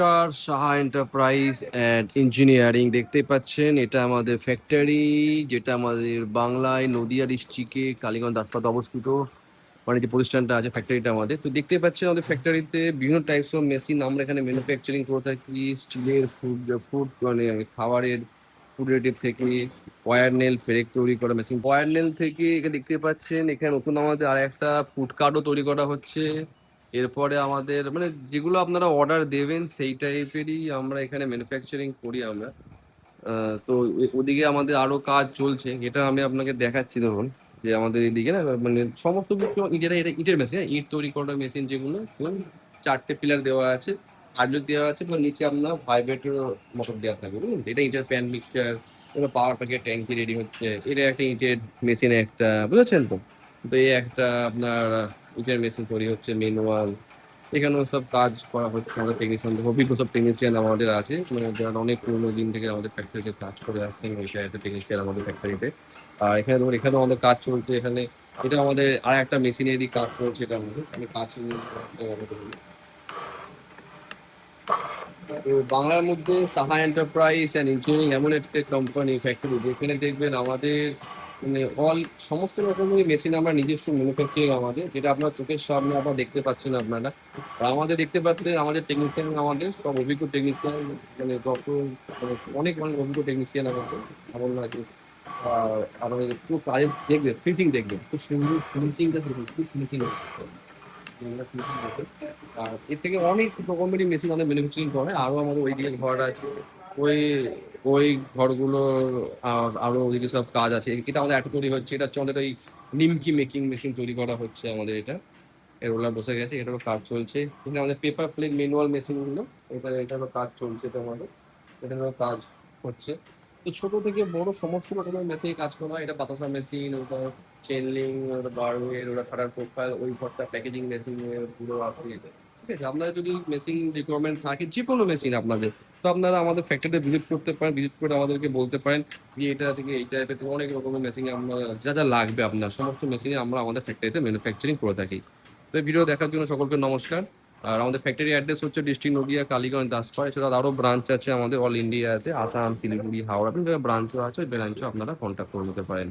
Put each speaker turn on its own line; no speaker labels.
নমস্কার, Saha enterprise and engineering দেখতে পাচ্ছেন। এটা আমাদের ফ্যাক্টরি, যেটা আমাদের বাংলায় নদিয়া ডিস্ট্রিক্টে কালীগঞ্জ দাসপাড়াতে অবস্থিত। মানে যে প্রতিষ্ঠানটা আছে, ফ্যাক্টরিটা আমাদের, তো দেখতে পাচ্ছেন আমাদের ফ্যাক্টরিতে বিভিন্ন টাইপস অফ মেশিন আমরা এখানে ম্যানুফ্যাকচারিং করে থাকি। স্টিলের ফুড ফুড মানে খাবারের ফুড রেটের থেকে ওয়্যার নেল পেরেক তৈরি করা মেশিন, ওয়্যার নেল থেকে এখানে দেখতে পাচ্ছেন। এখানে নতুন আমাদের আর একটা ফুড কার্টও তৈরি করা হচ্ছে। এরপরে আমাদের মানে যেগুলো আপনারা অর্ডার দেবেন সেই টাইপেরই আমরা এখানে ম্যানুফ্যাকচারিং করি আমরা। তো ওদিকে আমাদের আরো কাজ চলছে, এটা আমি আপনাকে দেখাচ্ছি। ধরুন যে আমাদের এদিকে না মানে সমস্ত কিছু ইটের, এটা ইটের মেশিন, ইট তৈরি করার মেশিন, যেগুলো ধরুন 4টে পিলার দেওয়া আছে, হাইড্রোলিক দেওয়া আছে, বা নিচে আপনার ভাইব্রেটর মোটর দেওয়া থাকবে, বুঝলেন? এটা ইটের প্যান মিক্সচার, এবার পাওয়ার প্যাকেট ট্যাঙ্কি রেডি হচ্ছে। এটা একটা ইটের মেশিন একটা, বুঝেছেন তো? তো এই একটা আপনার ইটের মেশিন তৈরি হচ্ছে ম্যানুয়াল। এখানেও সব কাজ করা হচ্ছে, আমাদের টেকনিশিয়ান, অভিজ্ঞ সব টেকনিশিয়ান আমাদের আছে, মানে যারা অনেক পুরোনো দিন থেকে আমাদের ফ্যাক্টরিতে কাজ করে আসছেন ওই একটা টেকনিশিয়ান আমাদের ফ্যাক্টরিতে। আর এখানে ধরুন এখানেও আমাদের কাজ চলছে এখানে। এটা আমাদের আর একটা মেশিনেরই কাজ চলছে, এটা আমাদের আমি কাজ তো বাংলার মধ্যে সাহা এন্টারপ্রাইজ অ্যান্ড ইঞ্জিনিয়ারিং এমন একটা কোম্পানি ফ্যাক্টরি, যেখানে দেখবেন আমাদের মানে সমস্ত রকমের মেশিন আমরা নিজস্ব ম্যানুফ্যাকচারিং আমাদের, যেটা আপনার চোখের সামনে আবার দেখতে পাচ্ছেন আপনারা। আর আমাদের দেখতে পাচ্ছেন আমাদের টেকনিশিয়ান, আমাদের সব অভিজ্ঞ টেকনিশিয়ান, মানে যত মানে অনেক অনেক অভিজ্ঞ টেকনিশিয়ান আমাদের এমন আছে। আর আমাদের একটু কাজে দেখবেন, ফিনিশিং দেখবেন, খুব সুন্দর ফিনিশিংটা দেখবেন, খুব ফিনিশিং। আর এর থেকে অনেক রকমেরই মেশিন আমাদের ম্যানুফ্যাকচারিং করে। আরো আমাদের ওইদিকে ঘর আছে, ওই ওই ঘরগুলোর আরো ওইদিকে সব কাজ আছে। এটা আমাদের একটা তৈরি হচ্ছে, এটা হচ্ছে আমাদের ওই নিমকি মেকিং মেশিন তৈরি করা হচ্ছে আমাদের। এটা এর রোলার বসে গেছে, এটারও কাজ চলছে। কিন্তু আমাদের পেপার প্লেট ম্যানুয়াল মেশিন গুলো, এটারও কাজ চলছে। তো আমাদের এটারও কাজ হচ্ছে। তো ছোট থেকে বড় সমস্ত রকমের মেশিনে কাজ করা হয়। এটা বাতাসা মেশিন, ওটা চেনলিং, ওটা বারওয়ের, ওটা শাটার প্রোফাইল, ওই ঘরটা প্যাকেজিং মেশিন পুরো আছে। ঠিক আছে, আপনারা যদি মেশিন রিকোয়ারমেন্ট থাকে, যে কোনো মেশিন আপনাদের, তো আপনারা আমাদের ফ্যাক্টরিতে ভিজিট করতে পারেন। ভিজিট করে আমাদেরকে বলতে পারেন যে এটা থেকে এই টাইপের থেকে অনেক রকমের মেশিন আমরা যা যা লাগবে আপনার সমস্ত মেশিনে আমরা আমাদের ফ্যাক্টরিতে ম্যানুফ্যাকচারিং করে থাকি। তো এই ভিডিও দেখার জন্য সকলকে নমস্কার। আর আমাদের ফ্যাক্টরি অ্যাড্রেস হচ্ছে ডিস্ট্রিক্ট নদিয়া, কালীগঞ্জ, দাসপাড়া। এছাড়া আরও ব্রাঞ্চ আছে আমাদের অল ইন্ডিয়াতে, আসাম, শিলিগুড়ি, হাওড়া, বিভিন্ন ব্রাঞ্চও আছে। ওই ব্রাঞ্চও আপনারা কন্ট্যাক্ট করে নিতে পারেন।